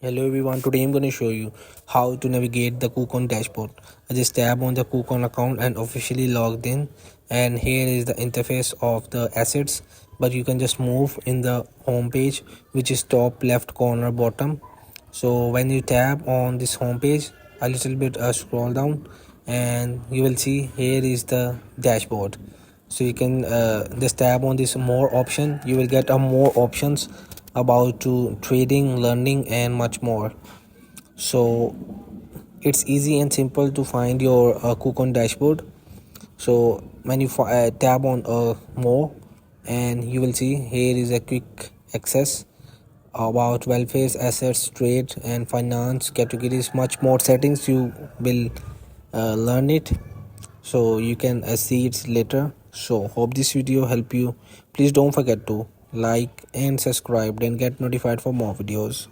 Hello everyone, today I'm going to show you how to navigate the kucoin dashboard. I just tap on the kucoin account and officially logged in, and here is the interface of the assets, but you can just move in the home page, which is top left corner bottom. So when you tap on this home page, a little bit scroll down, and you will see here is the dashboard. So you can just tap on this more option. You will get more options about to trading, learning, and much more. So it's easy and simple to find your kucoin dashboard. So when you tap on more, and you will see here is a quick access about welfare, assets, trade, and finance categories. Much more settings, you will learn it, so you can see it later. So hope this video help you. Please don't forget to like and subscribe and get notified for more videos.